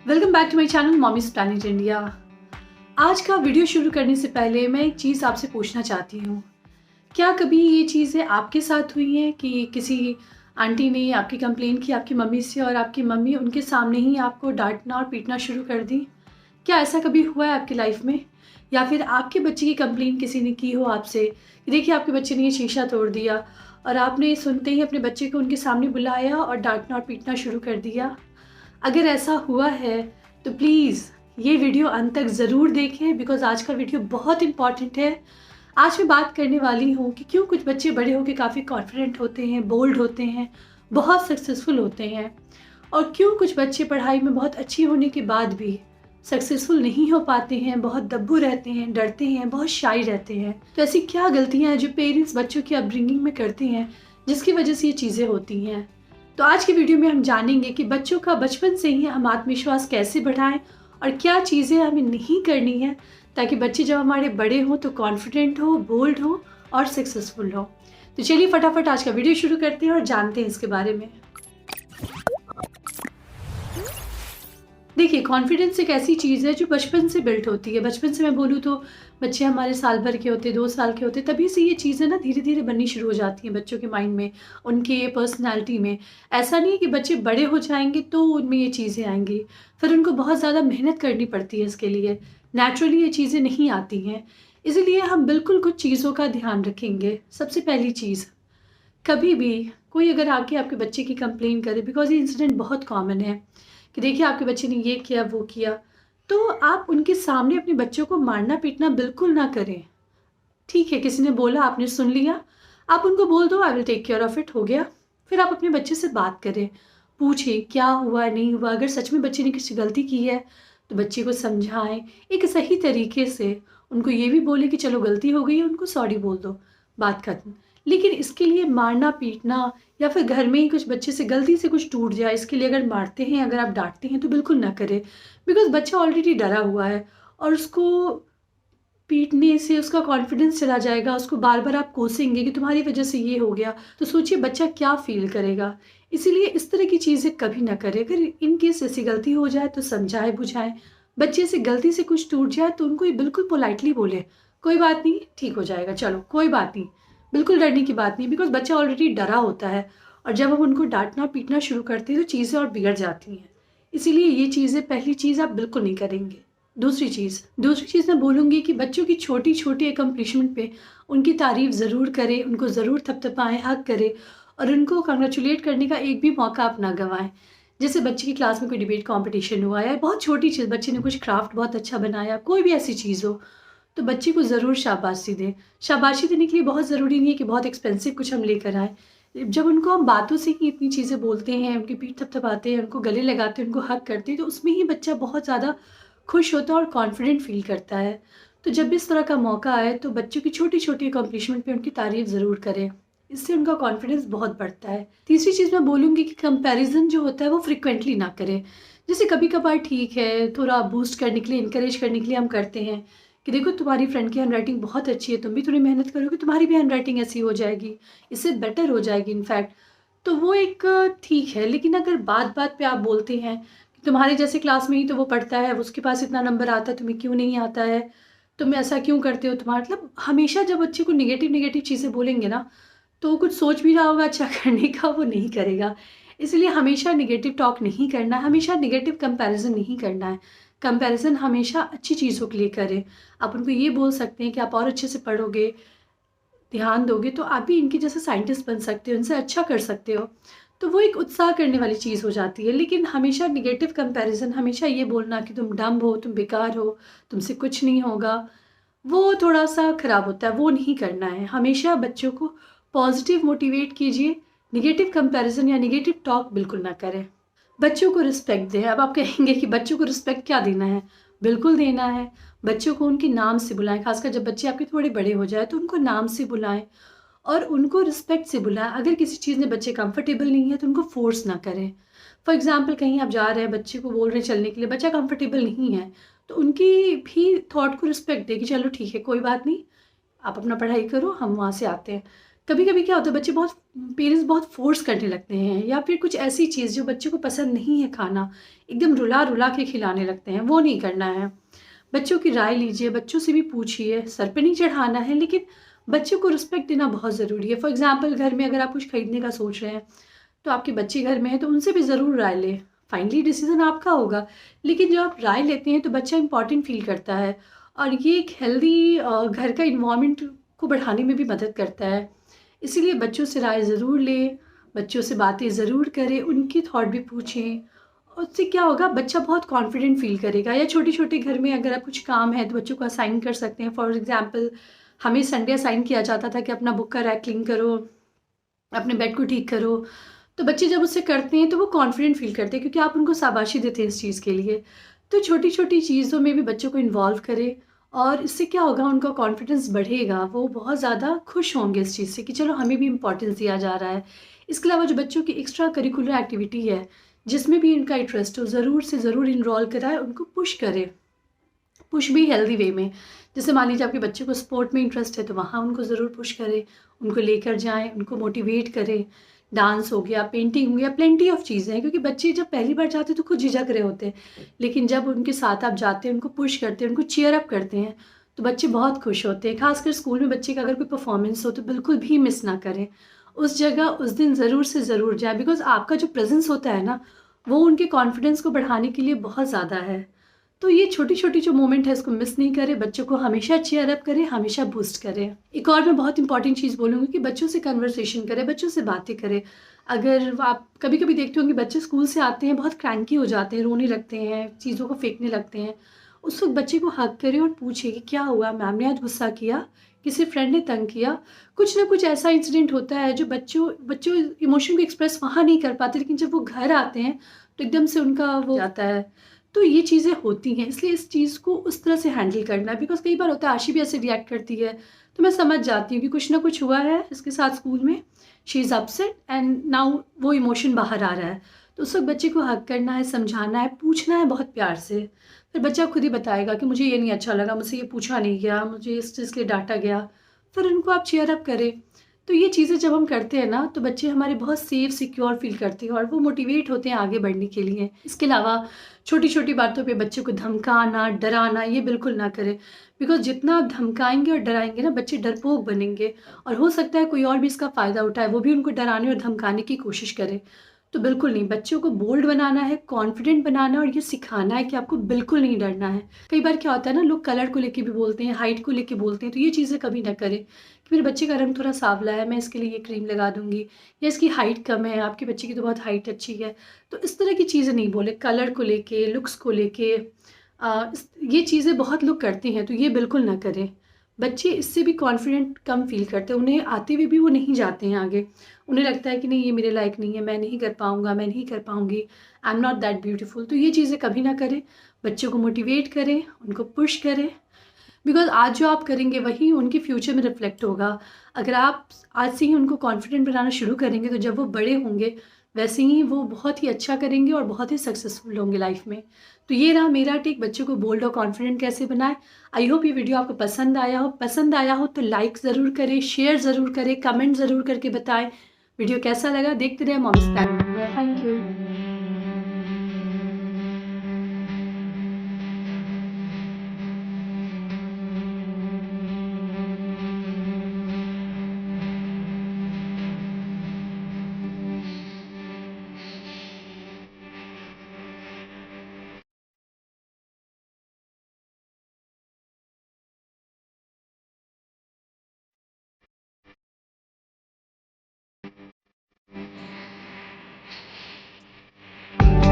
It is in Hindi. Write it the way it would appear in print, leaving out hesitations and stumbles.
Welcome back to my channel Mommies Planet India. आज का वीडियो शुरू करने से पहले मैं एक चीज़ आपसे पूछना चाहती हूँ। क्या कभी ये चीज़ें आपके साथ हुई हैं कि किसी आंटी ने आपकी कंप्लेन की आपकी मम्मी से और आपकी मम्मी उनके सामने ही आपको डांटना और पीटना शुरू कर दी? क्या ऐसा कभी हुआ है आपकी लाइफ में? या फिर आपके बच्चे की कंप्लेन किसी ने की हो आपसे कि देखिए आपके बच्चे ने ये शीशा तोड़ दिया और आपने सुनते ही अपने बच्चे को उनके सामने बुलाया और डांटना और पीटना शुरू कर दिया? अगर ऐसा हुआ है तो प्लीज़ ये वीडियो अंत तक ज़रूर देखें, बिकॉज़ आज का वीडियो बहुत इंपॉर्टेंट है। आज मैं बात करने वाली हूँ कि क्यों कुछ बच्चे बड़े होकर काफ़ी कॉन्फिडेंट होते हैं, बोल्ड होते हैं, बहुत सक्सेसफुल होते हैं, और क्यों कुछ बच्चे पढ़ाई में बहुत अच्छी होने के बाद भी सक्सेसफुल नहीं हो पाते हैं, बहुत दब्बू रहते हैं, डरते हैं, बहुत शाई रहते हैं। तो ऐसी क्या गलतियाँ हैं जो पेरेंट्स बच्चों की अपब्रिंगिंग में करते हैं जिसकी वजह से ये चीज़ें होती हैं? तो आज की वीडियो में हम जानेंगे कि बच्चों का बचपन से ही हम आत्मविश्वास कैसे बढ़ाएं और क्या चीज़ें हमें नहीं करनी है ताकि बच्चे जब हमारे बड़े हों तो कॉन्फिडेंट हो, बोल्ड हो और सक्सेसफुल हो। तो चलिए फटाफट आज का वीडियो शुरू करते हैं और जानते हैं इसके बारे में। देखिए, कॉन्फिडेंस एक ऐसी चीज़ है जो बचपन से बिल्ट होती है। बचपन से मैं बोलूँ तो बच्चे हमारे साल भर के होते, 2 साल के होते, तभी से ये चीज़ें ना धीरे धीरे बननी शुरू हो जाती हैं बच्चों के माइंड में, उनके पर्सनैलिटी में। ऐसा नहीं है कि बच्चे बड़े हो जाएंगे तो उनमें ये चीज़ें आएंगी, फिर उनको बहुत ज़्यादा मेहनत करनी पड़ती है इसके लिए। नेचुरली ये चीज़ें नहीं आती हैं, इसीलिए हम बिल्कुल कुछ चीज़ों का ध्यान रखेंगे। सबसे पहली चीज़, कभी भी कोई अगर आके आपके बच्चे की कंप्लेन करे, बिकॉज ये इंसिडेंट बहुत कॉमन है कि देखिए आपके बच्चे ने ये किया वो किया, तो आप उनके सामने अपने बच्चों को मारना पीटना बिल्कुल ना करें। ठीक है, किसी ने बोला, आपने सुन लिया, आप उनको बोल दो I will take care of it, हो गया। फिर आप अपने बच्चे से बात करें, पूछें क्या हुआ नहीं हुआ। अगर सच में बच्चे ने किसी गलती की है तो बच्चे को समझाएं एक सही तरीके से। उनको ये भी बोले कि चलो गलती हो गई है, उनको सॉरी बोल दो, बात खत्म। लेकिन इसके लिए मारना पीटना या फिर घर में ही कुछ बच्चे से गलती से कुछ टूट जाए इसके लिए अगर मारते हैं, अगर आप डांटते हैं तो बिल्कुल ना करें। बिकॉज बच्चा ऑलरेडी डरा हुआ है और उसको पीटने से उसका कॉन्फिडेंस चला जाएगा। उसको बार बार आप कोसेंगे कि तुम्हारी वजह से ये हो गया, तो सोचिए बच्चा क्या फील करेगा। इसीलिए इस तरह की चीज़ें कभी ना करें। अगर इन केस ऐसी गलती हो जाए तो समझाए बुझाएं। बच्चे से गलती से कुछ टूट जाए तो उनको ये बिल्कुल पोलाइटली बोले, कोई बात नहीं, ठीक हो जाएगा, चलो कोई बात नहीं। बिल्कुल डरने की बात नहीं, बिकॉज बच्चा ऑलरेडी डरा होता है और जब हम उनको डांटना पीटना शुरू करते हैं तो चीज़ें और बिगड़ जाती हैं। इसीलिए ये चीज़ें, पहली चीज़ आप बिल्कुल नहीं करेंगे। दूसरी चीज़ मैं बोलूँगी कि बच्चों की छोटी छोटी एकम्प्लिशमेंट पे उनकी तारीफ़ ज़रूर करें, उनको ज़रूर थपथपाएं, हग करें और उनको कंग्रेचुलेट करने का एक भी मौका आप ना गंवाएं। जैसे बच्चे की क्लास में कोई डिबेट कंपटीशन हुआ या बहुत छोटी चीज़, बच्चे ने कुछ क्राफ्ट बहुत अच्छा बनाया, कोई भी ऐसी चीज़ हो, तो बच्चे को ज़रूर शाबाशी दें। शाबाशी देने के लिए बहुत ज़रूरी नहीं है कि बहुत एक्सपेंसिव कुछ हम लेकर आएँ। जब उनको हम बातों से ही इतनी चीज़ें बोलते हैं, उनकी पीठ थपथपाते हैं, उनको गले लगाते हैं, उनको हग करते हैं, तो उसमें ही बच्चा बहुत ज़्यादा खुश होता है और कॉन्फिडेंट फील करता है। तो जब भी इस तरह का मौका आए तो बच्चों की छोटी छोटी अकम्पलिशमेंट पे उनकी तारीफ़ ज़रूर करें, इससे उनका कॉन्फिडेंस बहुत बढ़ता है। तीसरी चीज़ मैं बोलूँगी कि कंपैरिजन जो होता है वो फ्रिक्वेंटली ना करें। जैसे कभी कभार ठीक है, थोड़ा बूस्ट करने के लिए, इंकरेज करने के लिए हम करते हैं कि देखो तुम्हारी फ्रेंड की हैंडराइटिंग बहुत अच्छी है, तुम भी थोड़ी मेहनत करोगे तुम्हारी भी हैंडराइटिंग ऐसी हो जाएगी, इससे बेटर हो जाएगी इनफैक्ट। तो वो एक ठीक है। लेकिन अगर बात बात पे आप बोलते हैं कि तुम्हारे जैसे क्लास में ही तो वो पढ़ता है, उसके पास इतना नंबर आता है, तुम्हें क्यों नहीं आता है, तुम ऐसा क्यों करते हो, तुम्हारा मतलब हमेशा जब बच्चे को नेगेटिव नेगेटिव चीज़ें बोलेंगे ना, तो वो कुछ सोच भी रहा होगा अच्छा करने का, वो नहीं करेगा। इसलिए हमेशा नेगेटिव टॉक नहीं करना है, हमेशा नेगेटिव कंपैरिजन नहीं करना है। कंपैरिजन हमेशा अच्छी चीज़ों के लिए करें। आप उनको ये बोल सकते हैं कि आप और अच्छे से पढ़ोगे, ध्यान दोगे तो आप भी इनके जैसे साइंटिस्ट बन सकते हो, इनसे अच्छा कर सकते हो। तो वो एक उत्साह करने वाली चीज़ हो जाती है। लेकिन हमेशा निगेटिव कंपैरिजन, हमेशा ये बोलना कि तुम डम्ब हो, तुम बेकार हो, तुमसे कुछ नहीं होगा, वो थोड़ा सा खराब होता है, वो नहीं करना है। हमेशा बच्चों को पॉजिटिव मोटिवेट कीजिए, निगेटिव कंपैरिजन या निगेटिव टॉक बिल्कुल ना करें। बच्चों को रिस्पेक्ट दें। अब आप कहेंगे कि बच्चों को रिस्पेक्ट क्या देना है? बिल्कुल देना है। बच्चों को उनके नाम से बुलाएं, खासकर जब बच्चे आपके थोड़े बड़े हो जाए तो उनको नाम से बुलाएं और उनको रिस्पेक्ट से बुलाएं। अगर किसी चीज़ में बच्चे कंफर्टेबल नहीं है तो उनको फोर्स ना करें। फॉर एग्जाम्पल, कहीं आप जा रहे हैं, बच्चे को बोल रहे हैं चलने के लिए, बच्चा कंफर्टेबल नहीं है, तो उनकी भी थॉट को रिस्पेक्ट दें कि चलो ठीक है, कोई बात नहीं, आप अपना पढ़ाई करो, हम वहाँ से आते हैं। कभी कभी क्या होता है, बच्चे बहुत पेरेंट्स बहुत फोर्स करने लगते हैं, या फिर कुछ ऐसी चीज़ जो बच्चों को पसंद नहीं है खाना, एकदम रुला रुला के खिलाने लगते हैं। वो नहीं करना है। बच्चों की राय लीजिए, बच्चों से भी पूछिए, सर पे नहीं चढ़ाना है, लेकिन बच्चों को रिस्पेक्ट देना बहुत ज़रूरी है। फॉर एग्जाम्पल, घर में अगर आप कुछ खरीदने का सोच रहे हैं, तो आपके बच्चे घर में हैं तो उनसे भी ज़रूर राय लें। फाइनली डिसीजन आपका होगा, लेकिन जब आप राय लेते हैं तो बच्चा इंपॉर्टेंट फील करता है, और ये एक हेल्दी घर का इन्वायरमेंट को बढ़ाने में भी मदद करता है। इसीलिए बच्चों से राय ज़रूर लें, बच्चों से बातें ज़रूर करें, उनकी थॉट भी पूछें। उससे क्या होगा, बच्चा बहुत कॉन्फिडेंट फील करेगा। या छोटे छोटे घर में अगर आप कुछ काम है तो बच्चों को असाइन कर सकते हैं। फॉर एग्जाम्पल, हमें संडे असाइन किया जाता था कि अपना बुक का रैक क्लीन करो, अपने बेड को ठीक करो। तो बच्चे जब उससे करते हैं तो वो कॉन्फिडेंट फील करते हैं, क्योंकि आप उनको शाबाशी देते हैं इस चीज़ के लिए। तो छोटी छोटी चीज़ों में भी बच्चों को इन्वॉल्व करें, और इससे क्या होगा, उनका कॉन्फिडेंस बढ़ेगा। वो बहुत ज़्यादा खुश होंगे इस चीज़ से कि चलो हमें भी इम्पोर्टेंस दिया जा रहा है। इसके अलावा जो बच्चों की एक्स्ट्रा करिकुलर एक्टिविटी है, जिसमें भी इनका इंटरेस्ट हो, ज़रूर से ज़रूर इनरोल कराएं, उनको पुश करें। पुश भी हेल्दी वे में। जैसे मान लीजिए आपके बच्चे को स्पोर्ट में इंटरेस्ट है तो वहाँ उनको ज़रूर पुश करें, उनको लेकर जाएं, उनको मोटिवेट करें। डांस हो गया, पेंटिंग हो गया, प्लेंटी ऑफ चीज़ें हैं। क्योंकि बच्चे जब पहली बार जाते हैं तो खुद झिझक रहे होते हैं, लेकिन जब उनके साथ आप जाते हैं, उनको पुश करते हैं, उनको चीयर अप करते हैं, तो बच्चे बहुत खुश होते हैं। खासकर स्कूल में बच्चे का अगर कोई परफॉर्मेंस हो तो बिल्कुल भी मिस ना करें। उस जगह उस दिन ज़रूर से ज़रूर जाए, बिकॉज आपका जो प्रेजेंस होता है ना, वो उनके कॉन्फिडेंस को बढ़ाने के लिए बहुत ज़्यादा है। तो ये छोटी छोटी जो मोमेंट है इसको मिस नहीं करें, बच्चों को हमेशा चीयर अप करें, हमेशा बूस्ट करें। एक और मैं बहुत इंपॉर्टेंट चीज़ बोलूँगी कि बच्चों से कन्वर्सेशन करें, बच्चों से बातें करें। अगर आप कभी कभी देखते होंगे बच्चे स्कूल से आते हैं बहुत क्रैंकी हो जाते हैं, रोने लगते हैं, चीज़ों को फेंकने लगते हैं, उस वक्त बच्चे को हक करें और पूछे कि क्या हुआ, मैम ने आज गुस्सा किया, किसी फ्रेंड ने तंग किया। कुछ ना कुछ ऐसा इंसिडेंट होता है जो बच्चों बच्चों इमोशन को एक्सप्रेस वहाँ नहीं कर पाते, लेकिन जब वो घर आते हैं तो एकदम से उनका वो जाता है। तो ये चीज़ें होती हैं, इसलिए इस चीज़ को उस तरह से हैंडल करना है। बिकॉज कई बार होता है आशी भी ऐसे रिएक्ट करती है, तो मैं समझ जाती हूँ कि कुछ ना कुछ हुआ है इसके साथ स्कूल में, she is upset and now वो इमोशन बाहर आ रहा है। तो उस वक्त बच्चे को हक करना है, समझाना है, पूछना है बहुत प्यार से। फिर बच्चा खुद ही बताएगा कि मुझे ये नहीं अच्छा लगा, मुझसे ये पूछा नहीं गया, मुझे इस चीज़ के लिए डांटा गया। फिर उनको आप चीयर अप करें। तो ये चीज़ें जब हम करते हैं ना, तो बच्चे हमारे बहुत सेफ सिक्योर फील करते हैं, और वो मोटिवेट होते हैं आगे बढ़ने के लिए। इसके अलावा छोटी छोटी बातों पे बच्चों को धमकाना, डराना, ये बिल्कुल ना करें। बिकॉज जितना आप धमकाएंगे और डराएंगे ना, बच्चे डरपोक बनेंगे, और हो सकता है कोई और भी इसका फ़ायदा उठाए, वो भी उनको डराने और धमकाने की कोशिश करे। तो बिल्कुल नहीं, बच्चों को बोल्ड बनाना है, कॉन्फिडेंट बनाना, और ये सिखाना है कि आपको बिल्कुल नहीं डरना है। कई बार क्या होता है ना, लोग कलर को लेके भी बोलते हैं, हाइट को लेके बोलते हैं, तो ये चीज़ें कभी ना करें कि मेरे बच्चे का रंग थोड़ा सांवला है, मैं इसके लिए ये क्रीम लगा दूंगी, या इसकी हाइट कम है, आपके बच्चे की तो बहुत हाइट अच्छी है। तो इस तरह की चीज़ें नहीं बोले, कलर को लेके, लुक्स को लेके। ये चीज़ें बहुत लोग करते हैं, तो ये बिल्कुल ना करें। बच्चे इससे भी कॉन्फिडेंट कम फील करते हैं, उन्हें आते हुए भी वो नहीं जाते हैं आगे। उन्हें लगता है कि नहीं, ये मेरे लायक नहीं है, मैं नहीं कर पाऊँगा, मैं नहीं कर पाऊँगी, I am not that beautiful. तो ये चीज़ें कभी ना करें। बच्चों को मोटिवेट करें, उनको पुश करें, बिकॉज आज जो आप करेंगे वही उनके फ्यूचर में रिफ्लेक्ट होगा। अगर आप आज से ही उनको कॉन्फिडेंट बनाना शुरू करेंगे, तो जब वो बड़े होंगे वैसे ही वो बहुत ही अच्छा करेंगे और बहुत ही सक्सेसफुल होंगे लाइफ में। तो ये रहा मेरा टेक, बच्चों को बोल्ड और कॉन्फिडेंट कैसे बनाए। आई होप ये वीडियो आपको पसंद आया हो। पसंद आया हो तो लाइक ज़रूर करें, शेयर ज़रूर करें, कमेंट ज़रूर करके बताएं वीडियो कैसा लगा। देखते रहे मॉम्स फैमिली। Thank you.